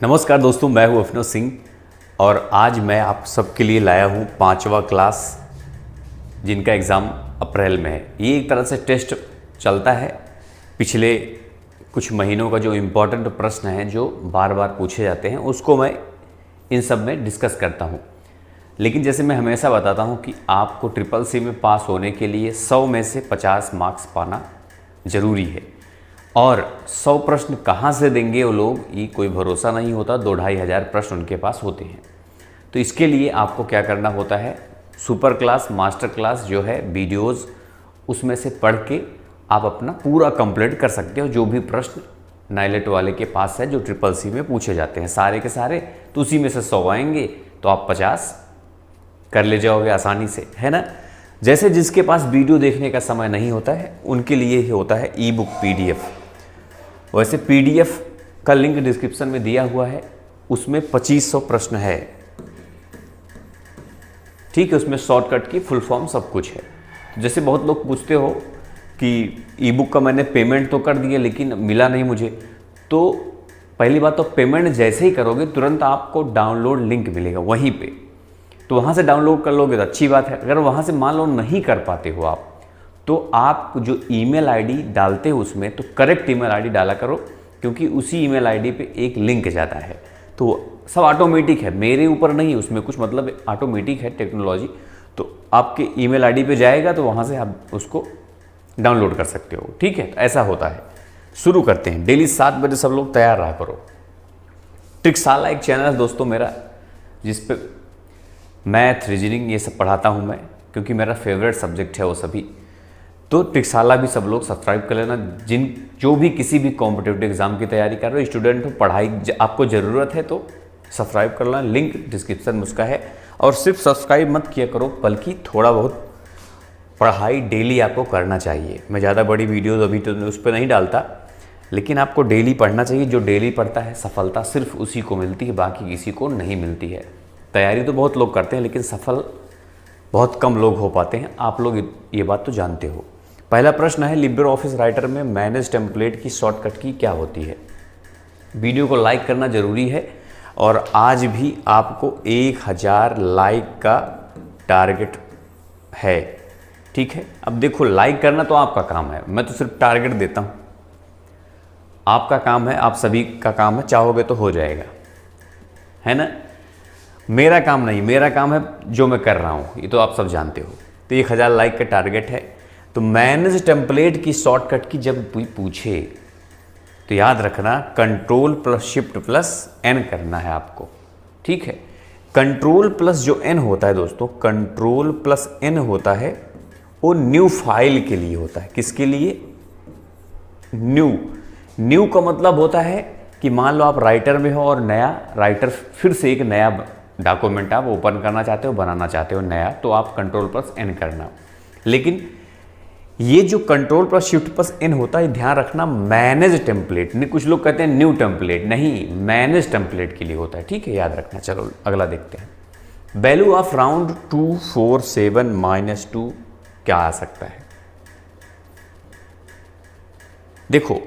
नमस्कार दोस्तों, मैं हूं अभिनव सिंह और आज मैं आप सबके लिए लाया हूं 5वां क्लास जिनका एग्ज़ाम अप्रैल में है। ये एक तरह से टेस्ट चलता है। पिछले कुछ महीनों का जो इम्पोर्टेंट प्रश्न है जो बार बार पूछे जाते हैं उसको मैं इन सब में डिस्कस करता हूं। लेकिन जैसे मैं हमेशा बताता हूं कि आपको CCC में पास होने के लिए 100 में से 50 मार्क्स पाना ज़रूरी है। और 100 प्रश्न कहाँ से देंगे वो लोग, ये कोई भरोसा नहीं होता। 2-2.5 हज़ार प्रश्न उनके पास होते हैं। तो इसके लिए आपको क्या करना होता है, सुपर क्लास, मास्टर क्लास जो है वीडियोज़, उसमें से पढ़ के आप अपना पूरा कंप्लीट कर सकते हो। जो भी प्रश्न नाइलेट वाले के पास है जो CCC में पूछे जाते हैं सारे के सारे, तो उसी में से 100 आएंगे तो आप 50 कर ले जाओगे आसानी से, है ना। जैसे जिसके पास वीडियो देखने का समय नहीं होता है उनके लिए ही होता है ई बुक PDF। वैसे PDF का लिंक डिस्क्रिप्शन में दिया हुआ है, उसमें 2500 प्रश्न है, ठीक है। उसमें शॉर्टकट की फुल फॉर्म सब कुछ है। जैसे बहुत लोग पूछते हो कि ई बुक का मैंने पेमेंट तो कर दिया लेकिन मिला नहीं मुझे, तो पहली बात तो पेमेंट जैसे ही करोगे तुरंत आपको डाउनलोड लिंक मिलेगा वहीं पे, तो वहाँ से डाउनलोड कर लोगे तो अच्छी बात है। अगर वहाँ से मान लो नहीं कर पाते हो आप, तो आप जो ईमेल आईडी डालते हो उसमें तो करेक्ट ईमेल आईडी डाला करो, क्योंकि उसी ईमेल आईडी पे एक लिंक जाता है। तो सब ऑटोमेटिक है, मेरे ऊपर नहीं, उसमें कुछ मतलब ऑटोमेटिक है टेक्नोलॉजी। तो आपके ईमेल आईडी पे जाएगा तो वहाँ से आप उसको डाउनलोड कर सकते हो, ठीक है। तो ऐसा होता है। शुरू करते हैं। डेली 7 बजे सब लोग तैयार रहा करो। ट्रिक्साला एक चैनल है दोस्तों मेरा, जिस पे मैथ, रीजनिंग ये सब पढ़ाता हूँ मैं, क्योंकि मेरा फेवरेट सब्जेक्ट है वो सभी। तो ट्रिक्साला भी सब लोग सब्सक्राइब कर लेना। जो भी किसी भी कॉम्पिटिटिव एग्जाम की तैयारी कर रहे हो, स्टूडेंट हो, पढ़ाई आपको ज़रूरत है तो सब्सक्राइब कर लेना। लिंक डिस्क्रिप्शन में उसका है। और सिर्फ सब्सक्राइब मत किया करो, बल्कि थोड़ा बहुत पढ़ाई डेली आपको करना चाहिए। मैं ज़्यादा बड़ी वीडियोज़ अभी तो उस पर नहीं डालता, लेकिन आपको डेली पढ़ना चाहिए। जो डेली पढ़ता है सफलता सिर्फ उसी को मिलती है, बाकी किसी को नहीं मिलती है। तैयारी तो बहुत लोग करते हैं लेकिन सफल बहुत कम लोग हो पाते हैं। आप लोग ये बात तो जानते हो। पहला प्रश्न है, लिब्रे ऑफिस राइटर में मैनेज टेम्पलेट की शॉर्टकट की क्या होती है। वीडियो को लाइक करना ज़रूरी है और आज भी आपको 1000 लाइक का टारगेट है, ठीक है। अब देखो, लाइक करना तो आपका काम है, मैं तो सिर्फ टारगेट देता हूँ। आपका काम है, आप सभी का काम है, चाहोगे तो हो जाएगा, है ना। मेरा काम नहीं, मेरा काम है जो मैं कर रहा हूँ, ये तो आप सब जानते हो। तो 1000 लाइक का टारगेट है। तो मैनेज टेम्पलेट की शॉर्टकट की जब कोई पूछे तो याद रखना, Ctrl+Shift+N करना है आपको, ठीक है। Ctrl+ जो N होता है दोस्तों, Ctrl+N होता है वो न्यू फाइल के लिए होता है। किसके लिए? न्यू का मतलब होता है कि मान लो आप राइटर में हो और नया राइटर फिर से एक नया डॉक्यूमेंट आप ओपन करना चाहते हो, बनाना चाहते हो नया, तो आप Ctrl+N करना। लेकिन ये जो Ctrl+Shift+N होता है, ध्यान रखना, मैनेज टेम्पलेट नहीं। कुछ लोग कहते हैं न्यू टेम्पलेट, नहीं, मैनेज टेम्पलेट के लिए होता है, ठीक है, याद रखना। चलो अगला देखते हैं। वैल्यू ऑफ राउंड 247 - 2 क्या आ सकता है। देखो,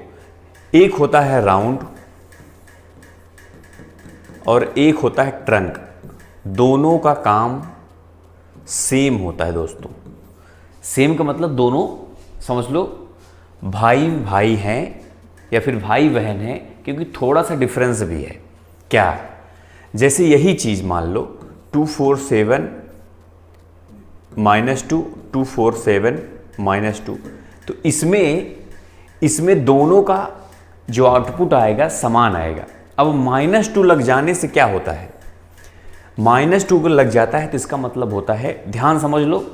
एक होता है राउंड और एक होता है ट्रंक। दोनों का काम सेम होता है दोस्तों। सेम का मतलब दोनों समझ लो भाई भाई हैं या फिर भाई बहन हैं, क्योंकि थोड़ा सा डिफरेंस भी है। क्या? जैसे यही चीज़ मान लो 247 - 2, 247 - 2, तो इसमें दोनों का जो आउटपुट आएगा समान आएगा। अब -2 लग जाने से क्या होता है, -2 को लग जाता है तो इसका मतलब होता है, ध्यान समझ लो,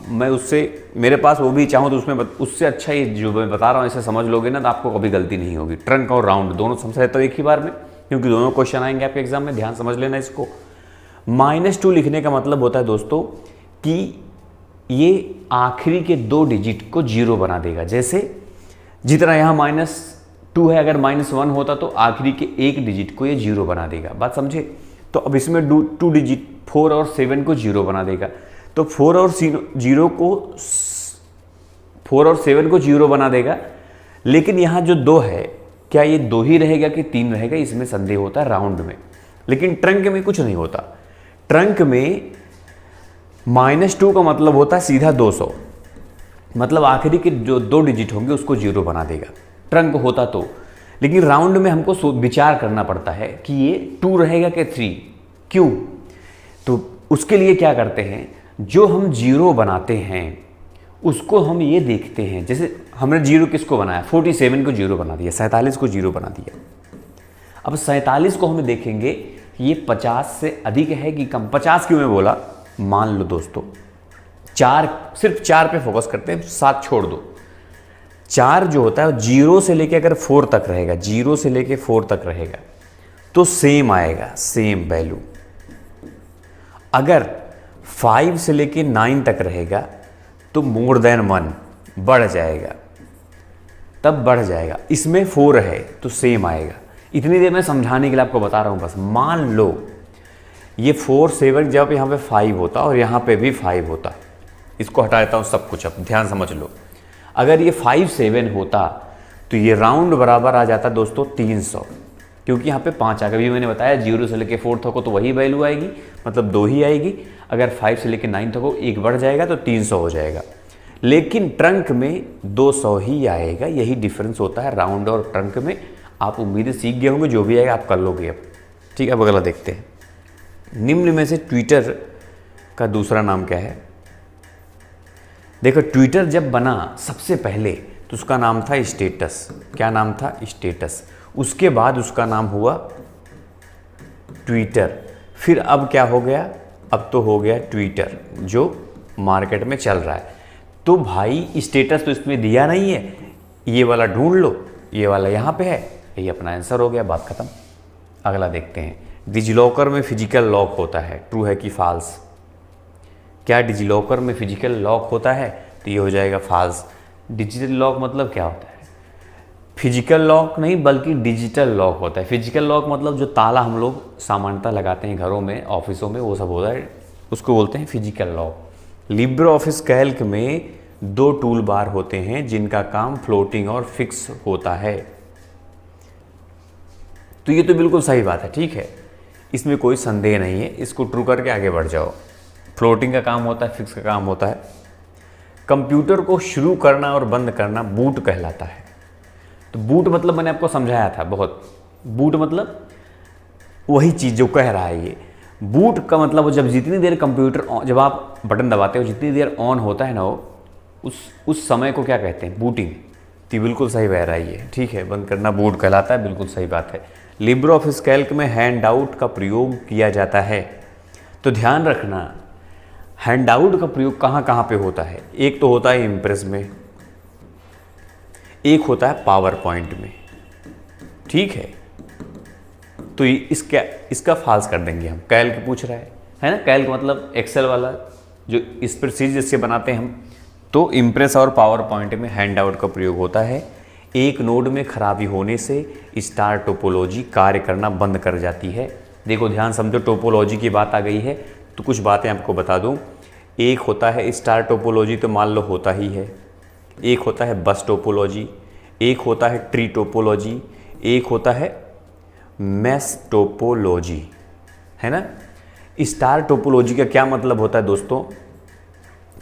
मैं उससे मेरे पास वो भी चाहूँ तो उसमें उससे अच्छा ये जो मैं बता रहा हूँ इसे समझ लोगे ना तो आपको कभी गलती नहीं होगी। ट्रंक और राउंड दोनों समझ रहे तो एक ही बार में, क्योंकि दोनों क्वेश्चन आएंगे आपके एग्जाम में, ध्यान समझ लेना इसको। -2 लिखने का मतलब होता है दोस्तों कि ये आखिरी के 2 डिजिट को 0 बना देगा। जैसे जितना यहाँ -2 है, अगर -1 होता तो आखिरी के 1 डिजिट को ये 0 बना देगा। बात समझे? तो अब इसमें 2 डिजिट 4 और 7 को 0 बना देगा। तो 4 और 7 को 0 बना देगा। लेकिन यहाँ जो 2 है क्या ये 2 ही रहेगा कि 3 रहेगा, इसमें संदेह होता है राउंड में। लेकिन ट्रंक में कुछ नहीं होता। ट्रंक में -2 का मतलब होता है सीधा 200, मतलब आखिरी के जो 2 डिजिट होंगे उसको 0 बना देगा, ट्रंक होता तो। लेकिन राउंड में हमको विचार करना पड़ता है कि ये 2 रहेगा कि 3, क्यों? तो उसके लिए क्या करते हैं, जो हम 0 बनाते हैं उसको हम ये देखते हैं, जैसे हमने 0 किसको बनाया, 47 को 0 बना दिया, 47 को 0 बना दिया। अब 47 को हम देखेंगे ये 50 से अधिक है कि कम। 50 क्यों मैं बोला, मान लो दोस्तों 4, सिर्फ 4 पे फोकस करते हैं, 7 छोड़ दो। 4 जो होता है 0 से लेके अगर 4 तक रहेगा, 0 से लेके 4 तक रहेगा तो सेम आएगा, सेम वैल्यू। अगर 5 से लेके 9 तक रहेगा तो मोर देन 1 बढ़ जाएगा, तब बढ़ जाएगा। इसमें 4 है तो सेम आएगा। इतनी देर मैं समझाने के लिए आपको बता रहा हूं बस। मान लो ये 4 7 जब यहाँ पे 5 होता और यहाँ पे भी 5 होता, इसको हटा देता हूँ सब कुछ, अब ध्यान समझ लो। अगर ये 5 7 होता तो ये राउंड बराबर आ जाता दोस्तों 300, क्योंकि यहाँ पे 5 आ गया। अभी मैंने बताया 0 से लेके 4 तक हो तो वही वैल्यू आएगी, मतलब 2 ही आएगी। अगर 5 से लेके 9 तक हो 1 बढ़ जाएगा तो 300 हो जाएगा। लेकिन ट्रंक में 200 ही आएगा, यही डिफरेंस होता है राउंड और ट्रंक में। आप उम्मीदें सीख गए होंगे, जो भी आएगा आप कर लोगे अब। ठीक है, अब अगला देखते हैं। निम्न में से ट्विटर का दूसरा नाम क्या है? देखो, ट्विटर जब बना सबसे पहले तो उसका नाम था स्टेटस। क्या नाम था? स्टेटस। उसके बाद उसका नाम हुआ ट्विटर। फिर अब क्या हो गया? अब तो हो गया ट्विटर, जो मार्केट में चल रहा है। तो भाई स्टेटस तो इसमें दिया नहीं है, ये वाला ढूंढ लो, ये वाला यहाँ पे है, ये अपना आंसर हो गया, बात खत्म। अगला देखते हैं। डिजिलॉकर में फिजिकल लॉक होता है, ट्रू है कि फॉल्स? क्या डिजिलॉकर में फिजिकल लॉक होता है? तो ये हो जाएगा फॉल्स। डिजिटल लॉक मतलब क्या होता है? फिजिकल लॉक नहीं बल्कि डिजिटल लॉक होता है। फिजिकल लॉक मतलब जो ताला हम लोग सामान्यतः लगाते हैं घरों में, ऑफिसों में, वो सब होता है, उसको बोलते हैं physical lock. Libre office Calc में 2 टूल बार होते हैं जिनका काम फ्लोटिंग और फिक्स होता है। तो ये तो बिल्कुल सही बात है, ठीक है, इसमें कोई संदेह नहीं है। इसको ट्रू करके आगे बढ़ जाओ। फ्लोटिंग का काम होता है, फिक्स का काम होता है। कंप्यूटर को शुरू करना और बंद करना बूट कहलाता है। तो बूट मतलब मैंने आपको समझाया था बहुत। बूट मतलब वही चीज़ जो कह रहा है ये। बूट का मतलब वो जब जितनी देर कंप्यूटर जब आप बटन दबाते हो जितनी देर ऑन होता है ना वो, उस समय को क्या कहते हैं? बूटिंग। तो बिल्कुल सही बह रहा है ये, ठीक है। बंद करना बूट कहलाता है, बिल्कुल सही बात है। लिब्रे ऑफिस कैल्क में हैंड आउट का प्रयोग किया जाता है। तो ध्यान रखना, हैंड आउट का प्रयोग कहाँ कहाँ पे होता है? एक तो होता है इम्प्रेस में, एक होता है पावर पॉइंट में, ठीक है। तो इसका फॉल्स कर देंगे हम। कैल्क पूछ रहा है ना? कैल्क मतलब एक्सेल वाला जो स्प्रेडशीट जिससे बनाते हैं हम। तो इम्प्रेस और पावर पॉइंट में हैंड आउट का प्रयोग होता है। एक नोड में खराबी होने से स्टार टोपोलॉजी कार्य करना बंद कर जाती है। देखो ध्यान समझो, टोपोलॉजी की बात आ गई है तो कुछ बातें आपको बता दूं। एक होता है स्टार टोपोलॉजी, तो मान लो होता ही है। एक होता है बस टोपोलॉजी, एक होता है ट्री टोपोलॉजी, एक होता है मैश टोपोलॉजी, है ना। स्टार टोपोलॉजी का क्या मतलब होता है दोस्तों?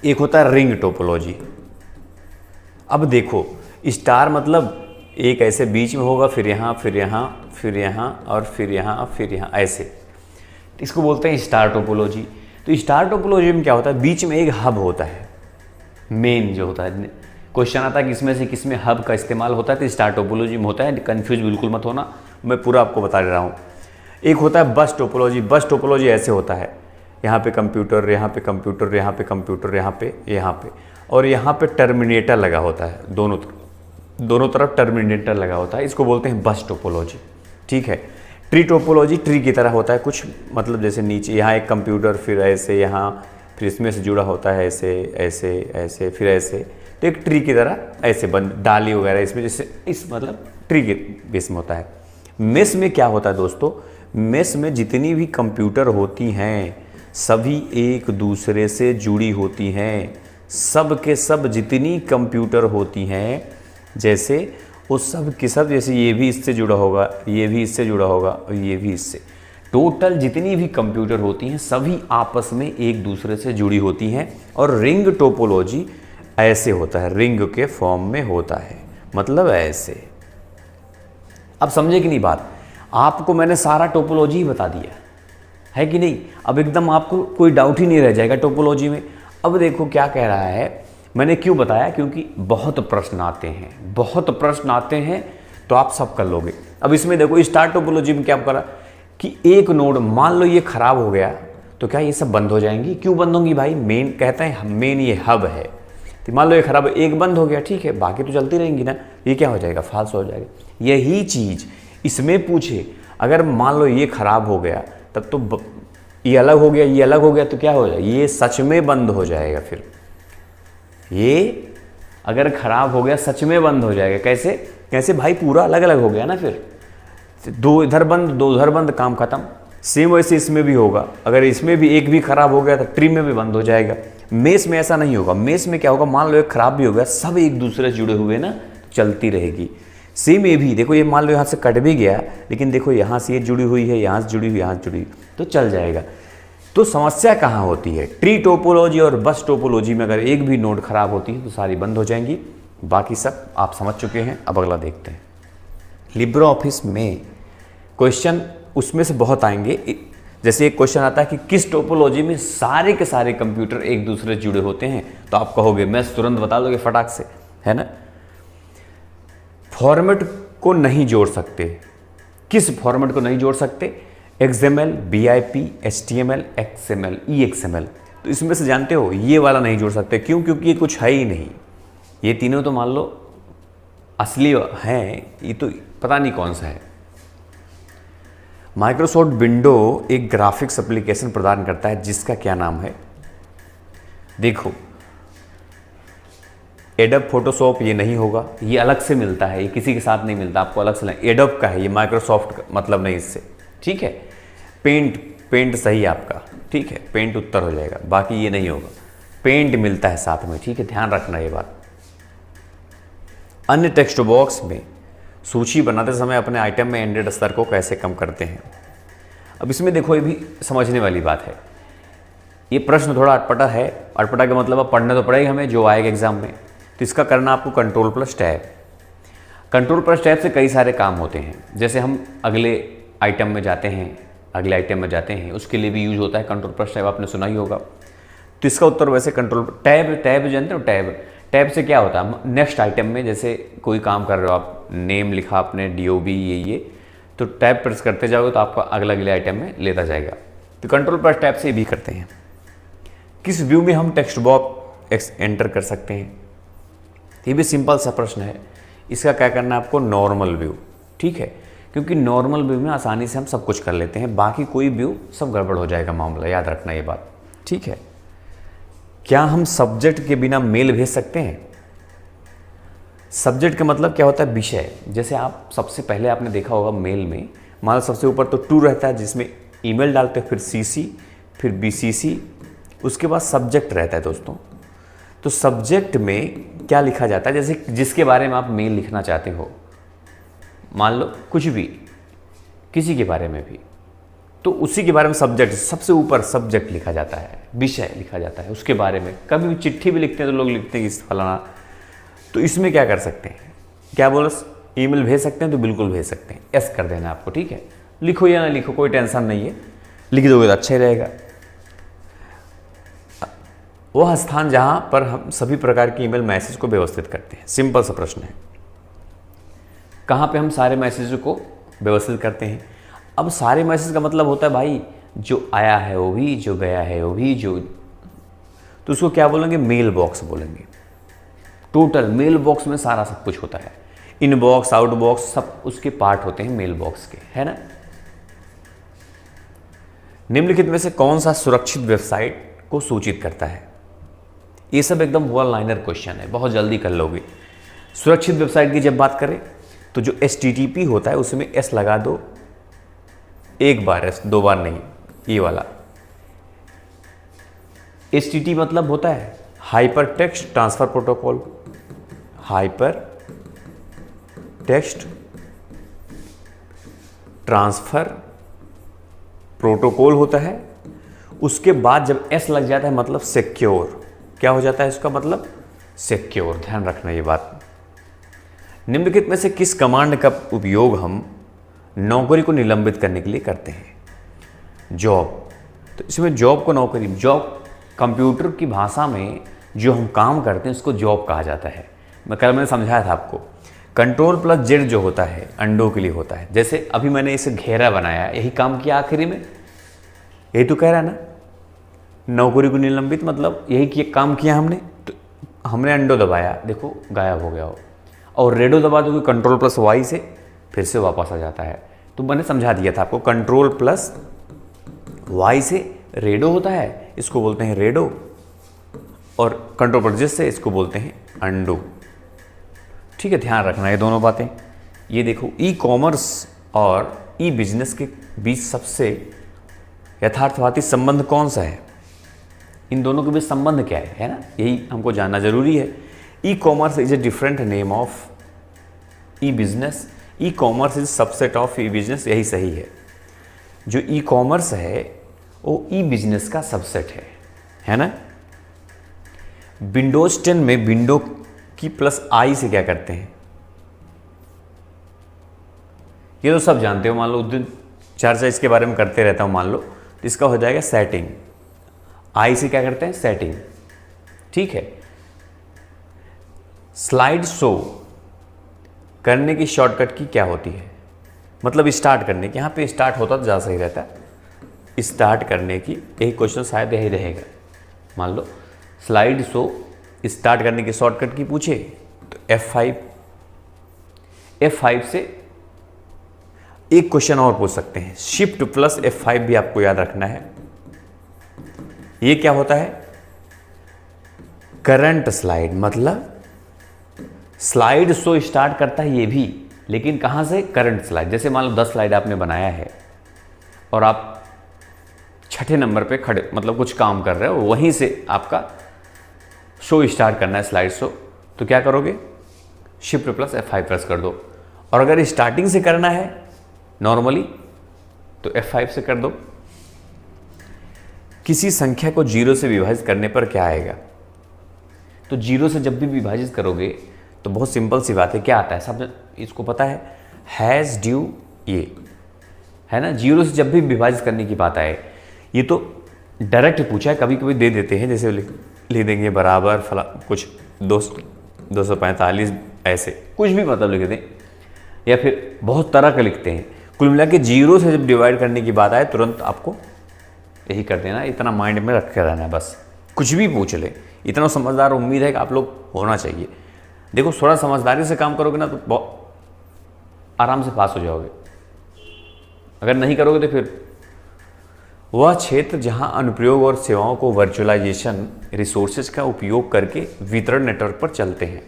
एक होता है रिंग टोपोलॉजी। अब देखो, स्टार मतलब एक ऐसे बीच में होगा, फिर यहाँ फिर यहाँ फिर यहाँ और फिर यहाँ फिर यहाँ, ऐसे, इसको बोलते हैं स्टार टोपोलॉजी। तो स्टार टोपोलॉजी में क्या होता है? बीच में एक हब होता है, मेन जो होता है। क्वेश्चन आता है कि इसमें से किसमें हब का इस्तेमाल होता है, तो स्टार टोपोलॉजी में होता है। कंफ्यूज बिल्कुल मत होना, मैं पूरा आपको बता दे रहा हूँ। एक होता है बस टोपोलॉजी। बस टोपोलॉजी ऐसे होता है, यहाँ पे कंप्यूटर, यहाँ पे कंप्यूटर, यहाँ पे कंप्यूटर, यहाँ पे और यहाँ पे टर्मिनेटर लगा होता है। दोनों तरफ टर्मिनेटर लगा होता है, इसको बोलते हैं बस टोपोलॉजी, ठीक है। ट्री टोपोलॉजी ट्री की तरह होता है कुछ, मतलब जैसे नीचे यहाँ एक कंप्यूटर, फिर ऐसे यहाँ, फिर इसमें से जुड़ा होता है ऐसे ऐसे ऐसे, फिर ऐसे, तो एक ट्री की तरह ऐसे बन डाली वगैरह इसमें, जैसे इस मतलब ट्री के बेस में होता है। मेश में क्या होता है दोस्तों? मेश में जितनी भी कंप्यूटर होती हैं सभी एक दूसरे से जुड़ी होती हैं। सब के सब जितनी कंप्यूटर होती हैं, जैसे वो सब के सब, जैसे ये भी इससे जुड़ा होगा, ये भी इससे जुड़ा होगा और ये भी इससे, टोटल जितनी भी कंप्यूटर होती हैं सभी आपस में एक दूसरे से जुड़ी होती हैं। और रिंग टोपोलॉजी ऐसे होता है, रिंग के फॉर्म में होता है, मतलब ऐसे। अब समझे कि नहीं बात? आपको मैंने सारा टोपोलॉजी ही बता दिया है कि नहीं? अब एकदम आपको कोई डाउट ही नहीं रह जाएगा टोपोलॉजी में। अब देखो क्या कह रहा है, मैंने क्यों बताया, क्योंकि बहुत प्रश्न आते हैं, बहुत प्रश्न आते हैं, तो आप सब कर लोगे। अब इसमें देखो स्टार टोपोलॉजी में क्या करा कि एक नोड मान लो ये खराब हो गया तो क्या ये सब बंद हो जाएंगी? क्यों बंद होंगी भाई? मेन कहते हैं मेन ये हब है, तो मान लो ये खराब है, एक बंद हो गया, ठीक है, बाकी तो चलती रहेंगी ना, ये क्या हो जाएगा? फाल्स हो जाएगा। यही चीज़ इसमें पूछे, अगर मान लो ये खराब हो गया तब तो ये अलग हो गया, ये अलग हो गया, तो क्या हो जाएगा? ये सच में बंद हो जाएगा। फिर ये अगर खराब हो गया सच में बंद हो जाएगा। कैसे? कैसे भाई? पूरा अलग अलग हो गया ना, फिर दो इधर बंद दो उधर बंद, काम खत्म। सेम वैसे इसमें भी होगा, अगर इसमें भी एक भी खराब हो गया तो ट्री में भी बंद हो जाएगा। मेस में ऐसा नहीं होगा। मेस में क्या होगा, मान लो एक खराब भी हो गया, सब एक दूसरे से जुड़े हुए ना, तो चलती रहेगी। सेम ये भी देखो, ये मान लो यहाँ से कट भी गया, लेकिन देखो यहाँ से ये जुड़ी हुई है, यहाँ से जुड़ी हुई, यहाँ से जुड़ी हुई, तो चल जाएगा। तो समस्या कहाँ होती है? ट्री टोपोलॉजी और बस टोपोलॉजी में अगर एक भी नोड खराब होती है तो सारी बंद हो जाएंगी। बाकी सब आप समझ चुके हैं। अब अगला देखते हैं। लिब्रे ऑफिस में क्वेश्चन उसमें से बहुत आएंगे। जैसे एक क्वेश्चन आता है कि किस टोपोलॉजी में सारे के सारे कंप्यूटर एक दूसरे से जुड़े होते हैं, तो आप कहोगे, मैं तुरंत बता दोगे फटाक से, है ना? फॉर्मेट को नहीं जोड़ सकते। किस फॉर्मेट को नहीं जोड़ सकते? XML, BIP, HTML, XML, EXML। तो इसमें से जानते हो ये वाला नहीं जोड़ सकते। क्यों? क्योंकि ये कुछ है ही नहीं। ये तीनों तो मान लो असली हैं, ये तो पता नहीं कौन सा है। माइक्रोसॉफ्ट विंडो एक ग्राफिक्स एप्लीकेशन प्रदान करता है जिसका क्या नाम है? देखो, एडोब फोटोशॉप ये नहीं होगा, ये अलग से मिलता है, ये किसी के साथ नहीं मिलता, आपको अलग से। एडोब का है ये, माइक्रोसॉफ्ट का मतलब नहीं इससे, ठीक है। पेंट सही आपका, ठीक है, पेंट उत्तर हो जाएगा, बाकी ये नहीं होगा। पेंट मिलता है साथ में, ठीक है, ध्यान रखना ये बात। अन्य टेक्स्ट बॉक्स में सूची बनाते समय अपने आइटम में एंडेड स्तर को कैसे कम करते हैं? अब इसमें देखो, ये भी समझने वाली बात है। ये प्रश्न थोड़ा अटपटा है। अटपटा का मतलब अब पढ़ना तो पड़ेगा हमें, जो आएगा एग्जाम में। तो इसका करना आपको कंट्रोल+टैब। कंट्रोल+टैब से कई सारे काम होते हैं। जैसे हम अगले आइटम में जाते हैं, उसके लिए भी यूज होता है कंट्रोल+टैब, आपने सुना ही होगा। तो इसका उत्तर वैसे टैब जानते हो? टैब से क्या होता है, नेक्स्ट आइटम में जैसे कोई काम कर रहे हो आप, नेम लिखा आपने, DOB ये, तो टैब प्रेस करते जाओगे तो आपका अगले आइटम में लेता जाएगा। तो कंट्रोल+टैब से भी करते हैं। किस व्यू में हम टेक्स्ट बॉक्स एंटर कर सकते हैं? ये भी सिंपल सा प्रश्न है। इसका क्या करना है आपको? नॉर्मल व्यू, ठीक है, क्योंकि नॉर्मल व्यू में आसानी से हम सब कुछ कर लेते हैं, बाकी कोई व्यू सब गड़बड़ हो जाएगा मामला, याद रखना ये बात, ठीक है। क्या हम सब्जेक्ट के बिना मेल भेज सकते हैं? सब्जेक्ट का मतलब क्या होता है? विषय। जैसे आप सबसे पहले आपने देखा होगा मेल में, मान लो सबसे ऊपर तो टू रहता है जिसमें ईमेल डालते हैं, फिर CC, फिर BCC, उसके बाद सब्जेक्ट रहता है दोस्तों। तो सब्जेक्ट में क्या लिखा जाता है? जैसे जिसके बारे में आप मेल लिखना चाहते हो, मान लो कुछ भी, किसी के बारे में भी, तो उसी के बारे में सब्जेक्ट, सबसे ऊपर सब्जेक्ट लिखा जाता है, विषय लिखा जाता है उसके बारे में। कभी भी चिट्ठी भी लिखते हैं तो लोग लिखते हैं कि फलाना। तो इसमें क्या कर सकते हैं? क्या बोलो, ईमेल भेज सकते हैं? तो बिल्कुल भेज सकते हैं, एस कर देना आपको, ठीक है। लिखो या ना लिखो कोई टेंशन नहीं है, लिख दोगे तो अच्छा ही रहेगा। वह स्थान जहां पर हम सभी प्रकार के ईमेल मैसेज को व्यवस्थित करते हैं। सिंपल सा प्रश्न है, कहाँ पे हम सारे मैसेज को व्यवस्थित करते हैं? अब सारे मैसेज का मतलब होता है भाई, जो आया है वो भी, जो गया है वो भी, जो, तो उसको क्या बोलेंगे? मेल बॉक्स बोलेंगे। टोटल मेल बॉक्स में सारा सब कुछ होता है, इनबॉक्स, आउटबॉक्स, सब उसके पार्ट होते हैं मेल बॉक्स के, है ना। निम्नलिखित में से कौन सा सुरक्षित वेबसाइट को सूचित करता है? ये सब एकदम वन लाइनर क्वेश्चन है, बहुत जल्दी कर लोगे। सुरक्षित वेबसाइट की जब बात करें तो जो HTTP होता है उसमें S लगा दो, एक बार S, दो बार नहीं, ये वाला। HTTP मतलब होता है hyper text transfer protocol, hyper text transfer protocol होता है। उसके बाद जब एस लग जाता है मतलब सिक्योर, क्या हो जाता है इसका मतलब सिक्योर। ध्यान रखना ये बात। निम्नलिखित में से किस कमांड का उपयोग हम नौकरी को निलंबित करने के लिए करते हैं? जॉब। तो इसमें जॉब को नौकरी, जॉब कंप्यूटर की भाषा में जो हम काम करते हैं उसको जॉब कहा जाता है। मैंने समझाया था आपको। Ctrl+Z जो होता है अंडो के लिए होता है। जैसे अभी मैंने इसे घेरा बनाया, यही काम किया आखिरी में, यही तो कह रहा है ना नौकरी को निलंबित, मतलब यही काम किया हमने। तो हमने अंडो दबाया, देखो गायब हो गया हो, और रेडो दबा दो तो Ctrl+Y से फिर से वापस आ जाता है। तो मैंने समझा दिया था आपको, Ctrl+Y से रेडो होता है, इसको बोलते हैं रेडो, और Ctrl+Z से इसको बोलते हैं अंडो। ठीक है, ध्यान रखना ये दोनों बातें। ये देखो, ई कॉमर्स और ई बिजनेस के बीच सबसे यथार्थवादी संबंध कौन सा है? इन दोनों के बीच संबंध क्या है ना, यही हमको जानना जरूरी है। E commerce is a different name of E business, e commerce is subset of E business, यही सही है। जो ई कॉमर्स है वो ई बिजनेस का सबसेट है ना। विंडोज 10 में विंडो की +I से क्या करते हैं? ये तो सब जानते हो, मान लो उस दिन चर्चा इसके बारे में करते रहता हूं, मान लो तो इसका हो जाएगा सेटिंग। I से क्या करते हैं? सेटिंग। ठीक है। स्लाइड शो करने की शॉर्टकट की क्या होती है? मतलब स्टार्ट करने की, यहाँ पे स्टार्ट होता तो ज़्यादा सही रहता है। स्टार्ट करने की यही क्वेश्चन शायद यही रहेगा। मान लो स्लाइड शो स्टार्ट करने की शॉर्टकट की पूछे तो F5 से एक क्वेश्चन और पूछ सकते हैं, Shift+F5 भी आपको याद रखना है। ये क्या होता है? करंट स्लाइड, मतलब स्लाइड शो स्टार्ट करता है ये भी, लेकिन कहां से? Current slide. जैसे मान लो 10 स्लाइड आपने बनाया है और आप 6ठे नंबर पे खड़े, मतलब कुछ काम कर रहे हो, वहीं से आपका शो स्टार्ट करना है स्लाइड शो, तो क्या करोगे? Shift+F5 प्रेस कर दो। और अगर स्टार्टिंग से करना है नॉर्मली तो F5 से कर दो। किसी संख्या को 0 से विभाजित करने पर क्या आएगा? तो 0 से जब भी विभाजित करोगे तो बहुत सिंपल सी बात है, क्या आता है? सब इसको पता है, हैज़ ड्यू, ये है ना। 0 से जब भी विभाजित करने की बात आए, ये तो डायरेक्ट पूछा है, कभी कभी दे देते हैं, जैसे लिख देंगे बराबर फला कुछ 245 ऐसे कुछ भी मतलब लिख दें, या फिर बहुत तरह का लिखते हैं। कुल मिला के 0 से जब डिवाइड करने की बात आए तुरंत आपको यही कर देना, इतना माइंड में रख के रहना है बस। कुछ भी पूछ ले, इतना समझदार उम्मीद है कि आप लोग होना चाहिए। देखो थोड़ा समझदारी से काम करोगे ना तो बहुत आराम से पास हो जाओगे। अगर नहीं करोगे तो फिर वह क्षेत्र जहां अनुप्रयोग और सेवाओं को वर्चुअलाइजेशन रिसोर्सेज का उपयोग करके वितरण नेटवर्क पर चलते हैं।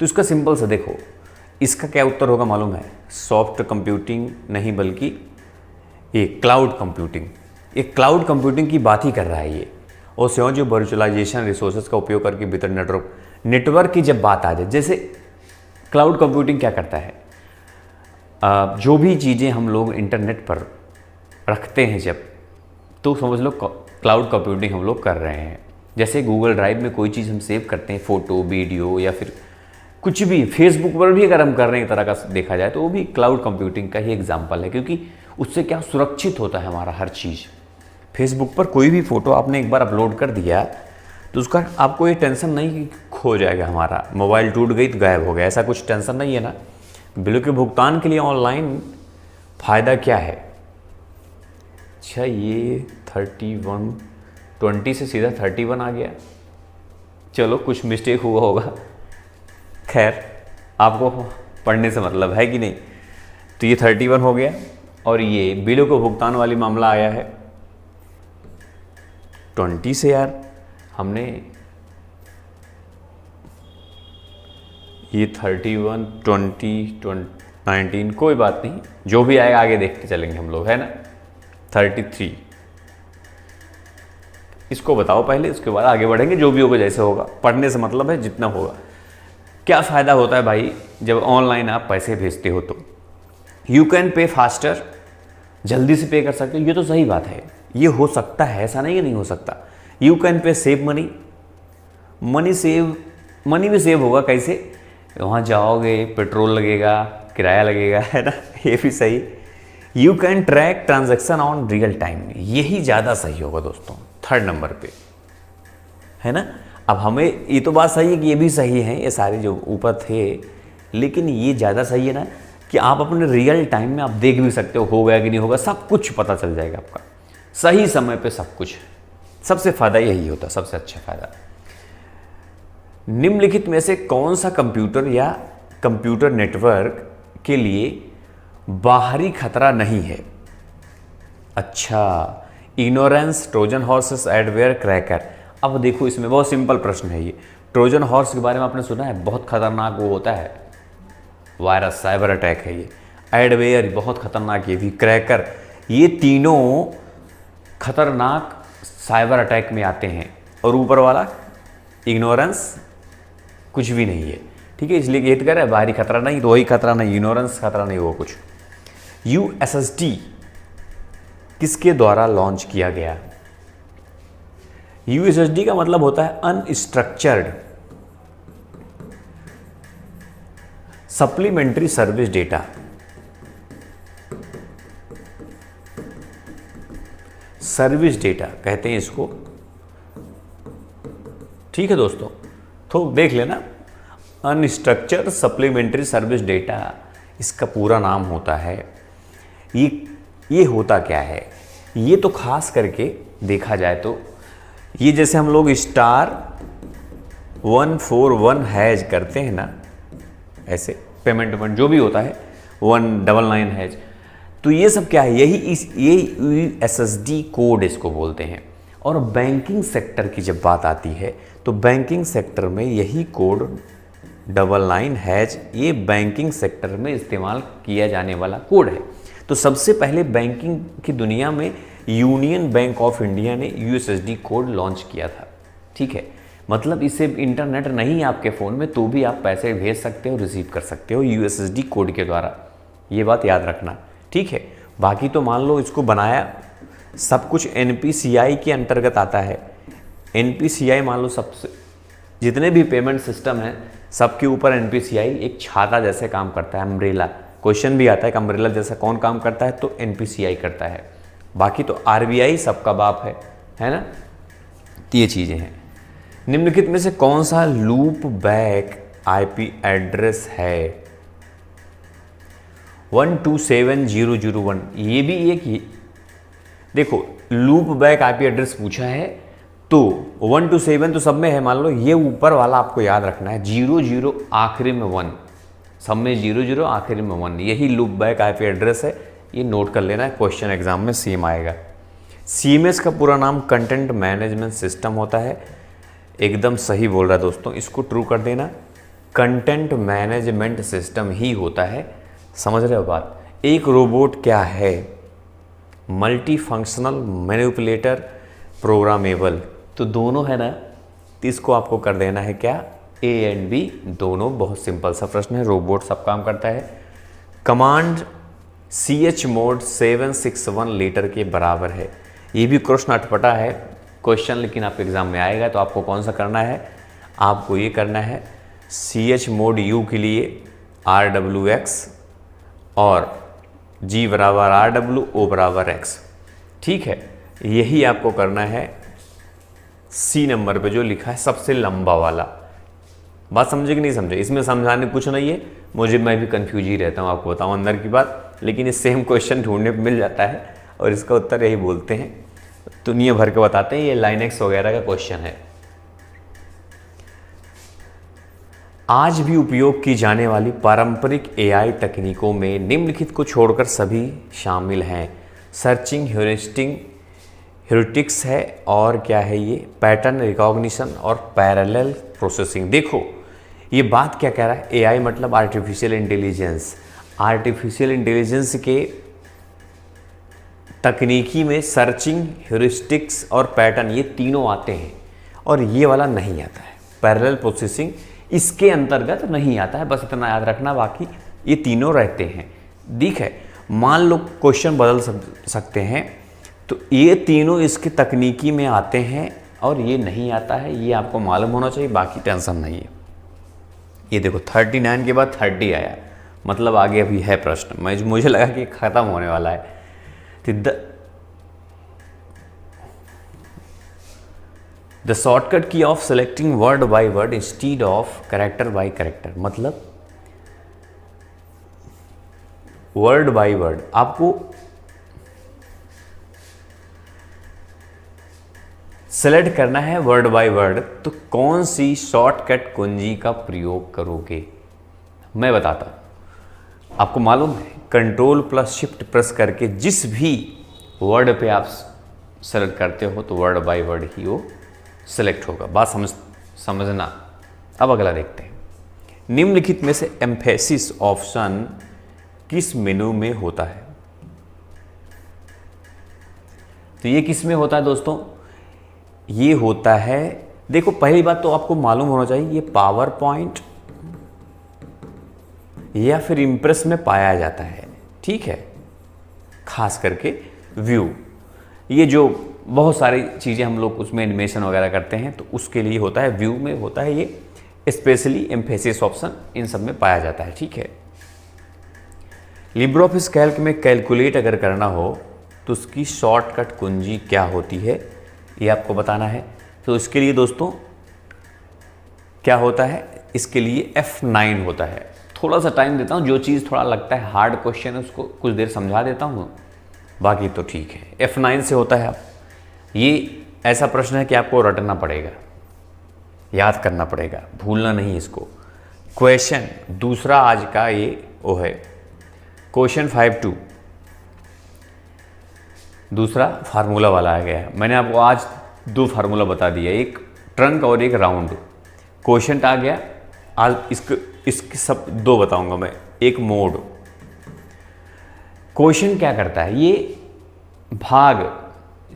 तो इसका सिंपल सा देखो, इसका क्या उत्तर होगा मालूम है? सॉफ्ट कंप्यूटिंग नहीं, बल्कि ये क्लाउड कंप्यूटिंग। ये क्लाउड कंप्यूटिंग की बात ही कर रहा है ये, और सेवाओं जो वर्चुअलाइजेशन रिसोर्सेज का उपयोग करके वितरण नेटवर्क की जब बात आ जाए, जैसे क्लाउड कंप्यूटिंग क्या करता है? जो भी चीज़ें हम लोग इंटरनेट पर रखते हैं जब, तो समझ लो क्लाउड कंप्यूटिंग हम लोग कर रहे हैं। जैसे गूगल ड्राइव में कोई चीज़ हम सेव करते हैं, फ़ोटो, वीडियो, या फिर कुछ भी, फेसबुक पर भी अगर हम कर रहे हैं तरह का देखा जाए तो वो भी क्लाउड कंप्यूटिंग का ही एग्जाम्पल है, क्योंकि उससे क्या सुरक्षित होता है हमारा हर चीज़। फेसबुक पर कोई भी फ़ोटो आपने एक बार अपलोड कर दिया तो उसका आपको ये टेंशन नहीं कि खो जाएगा, हमारा मोबाइल टूट गई तो गायब हो गया, ऐसा कुछ टेंशन नहीं है ना। बिलों के भुगतान के लिए ऑनलाइन फ़ायदा क्या है? अच्छा, ये 20 से सीधा 31 आ गया। चलो कुछ मिस्टेक हुआ होगा, खैर आपको पढ़ने से मतलब है कि नहीं। तो ये 31 हो गया, और ये बिलों को भुगतान वाली मामला आया है 20 से। यार हमने ये 31, 20, 19, कोई बात नहीं, जो भी आएगा आगे देखते चलेंगे हम लोग, है ना। 33 इसको बताओ पहले, उसके बाद आगे बढ़ेंगे, जो भी होगा जैसे होगा, पढ़ने से मतलब है जितना होगा। क्या फ़ायदा होता है भाई जब ऑनलाइन आप पैसे भेजते हो तो? यू कैन पे फास्टर, जल्दी से पे कर सकते हो, ये तो सही बात है, ये हो सकता है, ऐसा नहीं कि नहीं हो सकता। You can pay save money, money भी सेव होगा, कैसे? वहाँ जाओगे, पेट्रोल लगेगा, किराया लगेगा, है ना, ये भी सही। You can track transaction on real time, यही ज़्यादा सही होगा दोस्तों, थर्ड नंबर पे, है ना। अब हमें ये तो बात सही है कि ये भी सही है, ये सारे जो ऊपर थे, लेकिन ये ज़्यादा सही है ना कि आप अपने रियल टाइम में आप देख भी सकते हो गया कि नहीं होगा, सब कुछ पता चल जाएगा आपका, सही समय पे सब कुछ। सबसे फ़ायदा यही होता है, सबसे अच्छा फ़ायदा। निम्नलिखित में से कौन सा कंप्यूटर या कंप्यूटर नेटवर्क के लिए बाहरी खतरा नहीं है? अच्छा, ignorance, Trojan horses, adware, cracker. अब देखो इसमें बहुत सिंपल प्रश्न है ये। ट्रोजन हॉर्स के बारे में आपने सुना है, बहुत खतरनाक वो होता है, वायरस, साइबर अटैक है ये। एडवेयर बहुत खतरनाक, ये भी। क्रैकर, ये तीनों खतरनाक साइबर अटैक में आते हैं। और ऊपर वाला इग्नोरेंस कुछ भी नहीं है, ठीक है, इसलिए ये तो कह रहा है बाहरी खतरा नहीं, तो वही खतरा नहीं, इग्नोरेंस खतरा नहीं वो कुछ। USSD किसके द्वारा लॉन्च किया गया? USSD का मतलब होता है unstructured supplementary service data. Service data कहते हैं इसको, ठीक है दोस्तों, तो देख लेना, अनस्ट्रक्चर्ड सप्लीमेंट्री सर्विस डेटा इसका पूरा नाम होता है। ये होता क्या है? ये तो खास करके देखा जाए तो ये जैसे हम लोग *141# करते हैं ना, ऐसे पेमेंट जो भी होता है 199#, तो ये सब क्या है? ये USSD कोड इसको बोलते हैं। और बैंकिंग सेक्टर की जब बात आती है तो बैंकिंग सेक्टर में यही कोड 99#, ये बैंकिंग सेक्टर में इस्तेमाल किया जाने वाला कोड है। तो सबसे पहले बैंकिंग की दुनिया में यूनियन बैंक ऑफ इंडिया ने USSD कोड लॉन्च किया था, ठीक है। मतलब इससे इंटरनेट नहीं आपके फ़ोन में तो भी आप पैसे भेज सकते हो, रिसीव कर सकते हो USSD कोड के द्वारा, ये बात याद रखना, ठीक है। बाकी तो मान लो इसको बनाया, सब कुछ NPCI के अंतर्गत आता है। NPCI मान लो सबसे जितने भी पेमेंट सिस्टम हैं सबके ऊपर NPCI एक छाता जैसे काम करता है, अम्ब्रेला। क्वेश्चन भी आता है कि अम्ब्रेला जैसा कौन काम करता है, तो NPCI करता है। बाकी तो RBI सबका बाप है ना। तो ये चीज़ें हैं। निम्नलिखित में से कौन सा लूप बैक IP एड्रेस है? 127.0.0.1, ये भी एक ही, देखो लूप बैक IP एड्रेस पूछा है तो 127 तो सब में है, मान लो ये ऊपर वाला आपको याद रखना है, 00 आखिरी में 1, सब में 00 आखिरी में 1, यही लूप बैक IP एड्रेस है। ये नोट कर लेना है, क्वेश्चन एग्जाम में सेम आएगा। CMS का पूरा नाम कंटेंट मैनेजमेंट सिस्टम होता है। एकदम सही बोल रहा है दोस्तों, इसको ट्रू कर देना, कंटेंट मैनेजमेंट सिस्टम ही होता है। समझ रहे हो बात? एक रोबोट क्या है? मल्टी फंक्शनल, मैनिपुलेटर, प्रोग्रामेबल, तो दोनों है ना, तो इसको आपको कर देना है क्या? A and B दोनों। बहुत सिंपल सा प्रश्न है, रोबोट सब काम करता है। कमांड CH मोड 761 लीटर के बराबर है। ये भी क्वेश्चन अटपटा है क्वेश्चन, लेकिन आपके एग्जाम में आएगा। तो आपको कौन सा करना है? आपको ये करना है CH मोड U के लिए RWX और G बराबर RW, O बराबर X, ठीक है। यही आपको करना है C नंबर पे जो लिखा है सबसे लंबा वाला। बात समझे कि नहीं समझे? इसमें समझाने कुछ नहीं है, मैं भी कंफ्यूज ही रहता हूँ, आपको बताऊँ अंदर की बात, लेकिन ये सेम क्वेश्चन ढूंढने को मिल जाता है और इसका उत्तर यही बोलते हैं, दुनिया भर के बताते हैं। ये लाइनेक्स वगैरह का क्वेश्चन है। आज भी उपयोग की जाने वाली पारंपरिक AI तकनीकों में निम्नलिखित को छोड़कर सभी शामिल हैं। सर्चिंग, ह्यूरिस्टिक्स है, और क्या है ये? पैटर्न रिकॉग्निशन और पैरेलल प्रोसेसिंग। देखो ये बात क्या कह रहा है? AI मतलब आर्टिफिशियल इंटेलिजेंस। आर्टिफिशियल इंटेलिजेंस के तकनीकी में सर्चिंग, ह्यूरिस्टिक्स और पैटर्न ये तीनों आते हैं और ये वाला नहीं आता है। पैरेलल प्रोसेसिंग इसके अंतर्गत नहीं आता है, बस इतना याद रखना, बाकी ये तीनों रहते हैं। ठीक है, मान लो क्वेश्चन बदल सकते हैं, तो ये तीनों इसके तकनीकी में आते हैं और ये नहीं आता है, ये आपको मालूम होना चाहिए, बाकी टेंशन नहीं है। ये देखो 39 के बाद 30 आया, मतलब आगे अभी है प्रश्न, मुझे लगा कि ख़त्म होने वाला है। द शॉर्टकट की of selecting word by word instead of character bye character, मतलब वर्ड बाय वर्ड आपको सेलेक्ट करना है वर्ड बाय वर्ड, तो कौन सी शॉर्टकट कुंजी का प्रयोग करोगे? मैं बताता हूं, आपको मालूम है कंट्रोल प्लस शिफ्ट प्रेस करके जिस भी वर्ड पे आप सेलेक्ट करते हो तो वर्ड बाय वर्ड ही वो सेलेक्ट होगा। बात समझना। अब अगला देखते हैं, निम्नलिखित में से एम्फेसिस ऑप्शन किस मेनू में होता है? तो ये किस में होता है दोस्तों? ये होता है, देखो पहली बात तो आपको मालूम होना चाहिए, ये पावर पॉइंट या फिर इम्प्रेस में पाया जाता है। ठीक है, खास करके व्यू, ये जो बहुत सारी चीज़ें हम लोग उसमें एनिमेशन वगैरह करते हैं तो उसके लिए होता है, व्यू में होता है ये, स्पेशली एम्फेसिस ऑप्शन इन सब में पाया जाता है। ठीक है, लिब्रे ऑफिस कैल्क में कैलकुलेट अगर करना हो तो उसकी शॉर्टकट कुंजी क्या होती है ये आपको बताना है। तो इसके लिए दोस्तों क्या होता है, इसके लिए F9 होता है। थोड़ा सा टाइम देता हूँ, जो चीज़ थोड़ा लगता है हार्ड क्वेश्चन है उसको कुछ देर समझा देता हूँ, बाकी तो ठीक है। F9 से होता है। आप ये ऐसा प्रश्न है कि आपको रटना पड़ेगा, याद करना पड़ेगा, भूलना नहीं इसको। क्वेश्चन दूसरा आज का ये वो है क्वेश्चन 5-2, दूसरा फार्मूला वाला आ गया है। मैंने आपको आज 2 फार्मूला बता दिया, एक ट्रंक और एक राउंड। क्वेश्चन आ गया आज, इसके सब 2 बताऊंगा मैं। एक मोड, क्वेश्चन क्या करता है, ये भाग,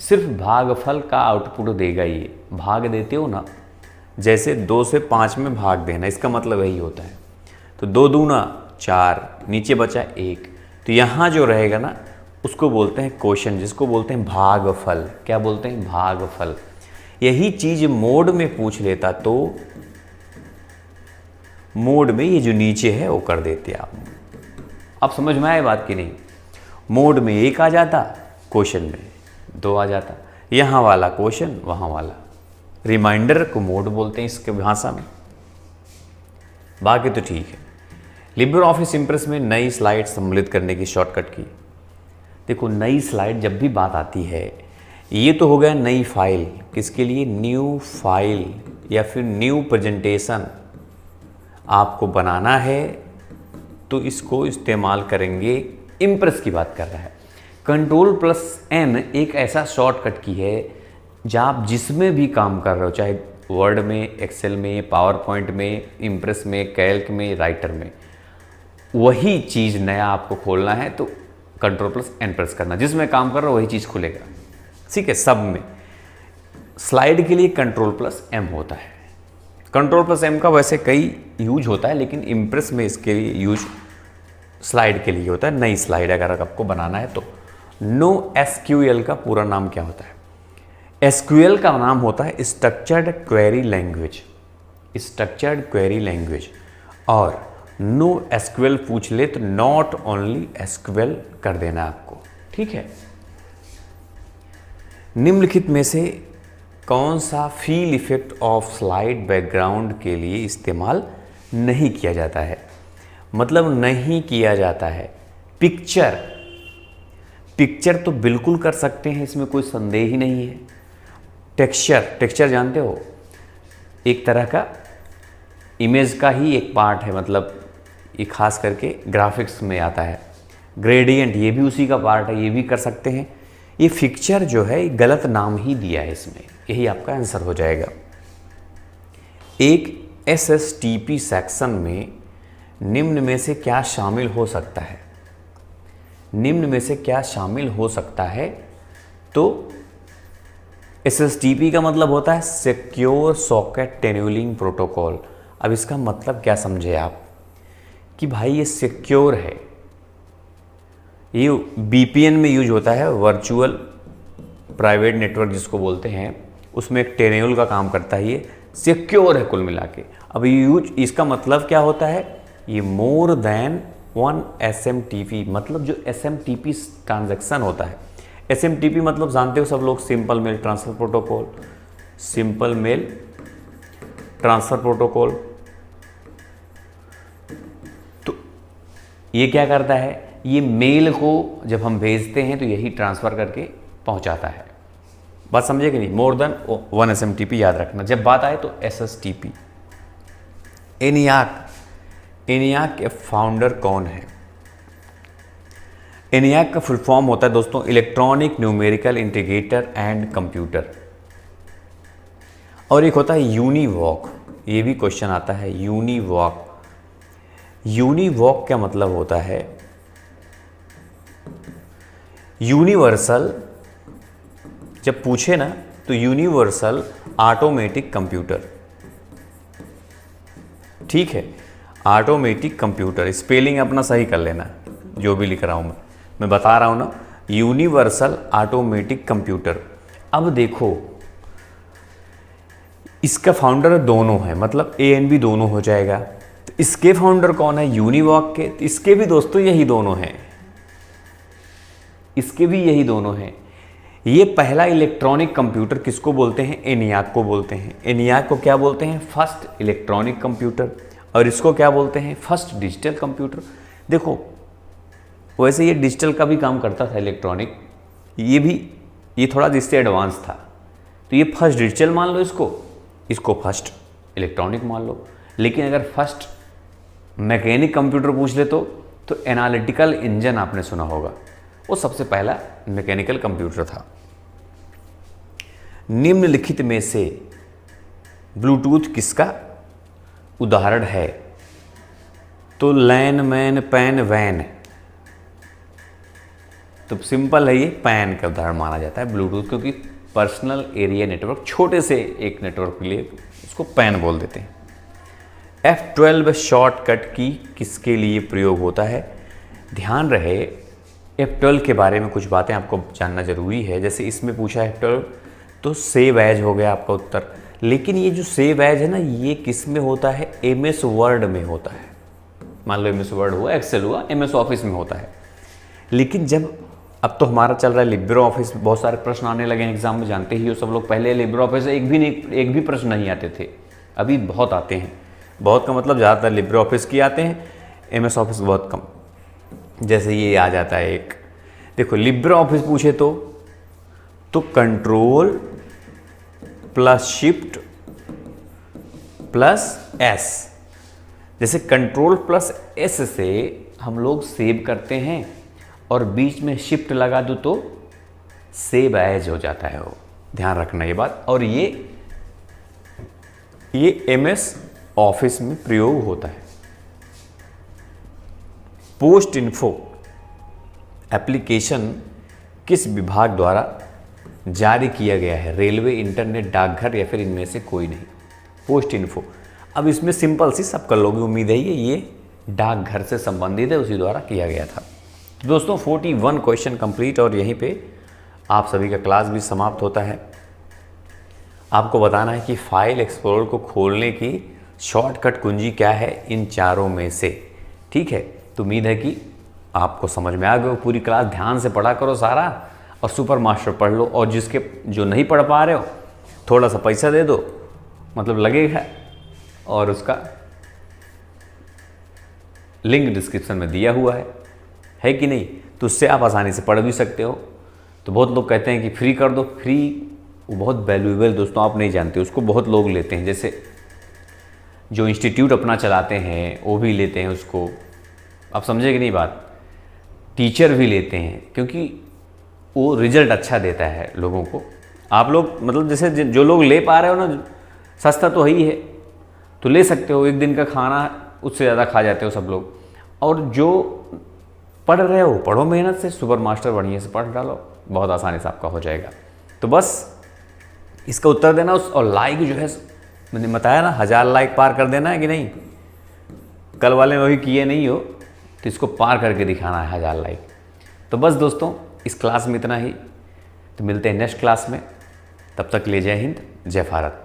सिर्फ भागफल का आउटपुट देगा। ये भाग देते हो ना, जैसे 2 से 5 में भाग देना, इसका मतलब यही होता है। तो 2 दूना 4, नीचे बचा 1, तो यहाँ जो रहेगा ना उसको बोलते हैं क्वेश्चन, जिसको बोलते हैं भागफल। क्या बोलते हैं? भागफल। यही चीज मोड में पूछ लेता तो मोड में ये जो नीचे है वो कर देते आप। अब समझ में आए बात की नहीं? मोड में 1 आ जाता, क्वेश्चन में 2 आ जाता, यहाँ वाला क्वेश्चन वहाँ वाला। रिमाइंडर को मोड बोलते हैं इसके भाषा में, बाकी तो ठीक है। लिब्रे ऑफिस इम्प्रेस में नई स्लाइड सम्मिलित करने की शॉर्टकट की, देखो नई स्लाइड जब भी बात आती है, ये तो हो गया नई फाइल, किसके लिए? न्यू फाइल या फिर न्यू प्रेजेंटेशन आपको बनाना है तो इसको इस्तेमाल करेंगे। इम्प्रेस की बात कर रहा है। Ctrl+N एक ऐसा शॉर्टकट की है जहाँ आप जिसमें भी काम कर रहे हो, चाहे वर्ड में, एक्सेल में, पावर पॉइंट में, इम्प्रेस में, कैल्क में, राइटर में, वही चीज़ नया आपको खोलना है तो Ctrl+N प्रेस करना, जिसमें काम कर रहे हो वही चीज़ खुलेगा। ठीक है, सब में। स्लाइड के लिए Ctrl+M होता है। Ctrl+M का वैसे कई यूज होता है, लेकिन इम्प्रेस में इसके लिए यूज स्लाइड के लिए होता है। नई स्लाइड अगर आपको बनाना है तो। NoSQL का पूरा नाम क्या होता है? SQL का नाम होता है structured query language, structured query language. और NoSQL पूछ ले तो नॉट ओनली SQL कर देना आपको। ठीक है, निम्नलिखित में से कौन सा feel effect of slide background के लिए इस्तेमाल नहीं किया जाता है? मतलब नहीं किया जाता है। पिक्चर, पिक्चर तो बिल्कुल कर सकते हैं, इसमें कोई संदेह ही नहीं है। टेक्सचर, टेक्सचर जानते हो, एक तरह का इमेज का ही एक पार्ट है, मतलब ये खास करके ग्राफिक्स में आता है। ग्रेडियंट ये भी उसी का पार्ट है, ये भी कर सकते हैं। ये पिक्चर जो है गलत नाम ही दिया है इसमें, यही आपका आंसर हो जाएगा। एक SSTP सेक्शन में निम्न में से क्या शामिल हो सकता है? निम्न में से क्या शामिल हो सकता है? तो SSTP का मतलब होता है सिक्योर सॉकेट टनलिंग प्रोटोकॉल। अब इसका मतलब क्या समझे आप कि भाई ये सिक्योर है, ये VPN में यूज होता है, वर्चुअल प्राइवेट नेटवर्क जिसको बोलते हैं, उसमें एक टेन्यूल का काम करता है, ये सिक्योर है कुल मिला के। अब यूज इसका मतलब क्या होता है, ये मोर देन 1 SMTP, मतलब जो SMTP ट्रांजैक्शन होता है, SMTP मतलब जानते हो सब लोग, simple mail transfer protocol, simple mail transfer protocol. तो ये क्या करता है, ये मेल को जब हम भेजते हैं तो यही ट्रांसफ़र करके पहुंचाता है। बात समझे कि नहीं? मोर देन 1 SMTP याद रखना। जब बात आए तो SSTP। ENIAC के फाउंडर कौन है? ENIAC का फुल फॉर्म होता है दोस्तों electronic numerical integrator and computer, और एक होता है यूनिवॉक। ये भी क्वेश्चन आता है, यूनिवॉक। यूनिवॉक क्या मतलब होता है? यूनिवर्सल जब पूछे ना तो यूनिवर्सल ऑटोमेटिक कंप्यूटर, ठीक है, ऑटोमेटिक कंप्यूटर। स्पेलिंग अपना सही कर लेना, जो भी लिख रहा हूं मैं बता रहा हूं ना, यूनिवर्सल ऑटोमेटिक कंप्यूटर। अब देखो इसका फाउंडर दोनों है, मतलब A and B दोनों हो जाएगा। तो इसके फाउंडर कौन है? यूनिवॉक के। तो इसके भी दोस्तों यही दोनों हैं, इसके भी यही दोनों हैं। ये पहला इलेक्ट्रॉनिक कंप्यूटर किसको बोलते हैं? ENIAC को बोलते हैं। ENIAC को क्या बोलते हैं? First electronic computer. और इसको क्या बोलते हैं? First digital computer. देखो वैसे ये डिजिटल का भी काम करता था, इलेक्ट्रॉनिक, ये थोड़ा जिससे एडवांस था। तो ये फर्स्ट डिजिटल मान लो इसको फर्स्ट इलेक्ट्रॉनिक मान लो। लेकिन अगर फर्स्ट मैकेनिक कंप्यूटर पूछ ले तो एनालिटिकल इंजन आपने सुना होगा, वो सबसे पहला मैकेनिकल कंप्यूटर था। निम्नलिखित में से ब्लूटूथ किसका उदाहरण है? तो लैन, मैन, पैन, वैन। तो सिंपल है, ये पैन का उदाहरण माना जाता है ब्लूटूथ, क्योंकि पर्सनल एरिया नेटवर्क, छोटे से एक नेटवर्क के लिए उसको पैन बोल देते हैं। F12 शॉर्टकट की किसके लिए प्रयोग होता है? ध्यान रहे F12 के बारे में कुछ बातें आपको जानना जरूरी है। जैसे इसमें पूछा है F12, तो सेव एज हो गया आपका उत्तर। लेकिन ये जो सेव एज है ना, ये किस में होता है? MS वर्ड में होता है। मान लो MS वर्ड हुआ, एक्सेल हुआ, MS ऑफिस में होता है। लेकिन जब अब तो हमारा चल रहा है लिब्रे ऑफिस, बहुत सारे प्रश्न आने लगे हैं एग्जाम में, जानते ही हो सब लोग। पहले लिब्रे ऑफिस एक भी प्रश्न नहीं आते थे, अभी बहुत आते हैं। बहुत का मतलब ज़्यादातर लिब्रे ऑफिस की आते हैं, MS ऑफिस बहुत कम। जैसे ये आ जाता है एक, देखो लिब्रे ऑफिस पूछे तो control plus shift plus S। जैसे कंट्रोल प्लस S से हम लोग सेव करते हैं, और बीच में शिफ्ट लगा दो तो सेव एज हो जाता है वो। ध्यान रखना ये बात। और ये MS ऑफिस में प्रयोग होता है। पोस्ट इन्फो एप्लीकेशन किस विभाग द्वारा जारी किया गया है? रेलवे, इंटरनेट, डाकघर या फिर इनमें से कोई नहीं? Post info. अब इसमें सिंपल सी सब कर लोगे, उम्मीद है ये डाकघर से संबंधित है, उसी द्वारा किया गया था। दोस्तों 41 क्वेश्चन कंप्लीट, और यहीं पे आप सभी का क्लास भी समाप्त होता है। आपको बताना है कि फाइल एक्सप्लोरर को खोलने की शॉर्टकट कुंजी क्या है इन चारों में से, ठीक है? तो उम्मीद है कि आपको समझ में आ गया। पूरी क्लास ध्यान से पढ़ा करो सारा, और सुपर मास्टर पढ़ लो। और जो नहीं पढ़ पा रहे हो, थोड़ा सा पैसा दे दो, मतलब लगेगा, और उसका लिंक डिस्क्रिप्शन में दिया हुआ है कि नहीं? तो उससे आप आसानी से पढ़ भी सकते हो। तो बहुत लोग कहते हैं कि फ्री कर दो, फ्री वो बहुत वैल्यूएबल दोस्तों, आप नहीं जानते, उसको बहुत लोग लेते हैं। जैसे जो इंस्टीट्यूट अपना चलाते हैं वो भी लेते हैं उसको, आप समझे कि नहीं बात? टीचर भी लेते हैं, क्योंकि वो रिजल्ट अच्छा देता है लोगों को। आप लोग मतलब जैसे जो लोग ले पा रहे हो ना, सस्ता तो ही है, तो ले सकते हो। एक दिन का खाना उससे ज़्यादा खा जाते हो सब लोग। और जो पढ़ रहे हो पढ़ो मेहनत से, सुपर मास्टर बढ़िया से पढ़ डालो, बहुत आसानी से आपका हो जाएगा। तो बस इसका उत्तर देना और लाइक जो है मैंने बताया ना 1000 लाइक पार कर देना है कि नहीं। कल वाले में भी किए नहीं हो तो इसको पार करके दिखाना है 1000 लाइक। तो बस दोस्तों इस क्लास में इतना ही, तो मिलते हैं नेक्स्ट क्लास में। तब तक के लिए जय हिंद, जय भारत।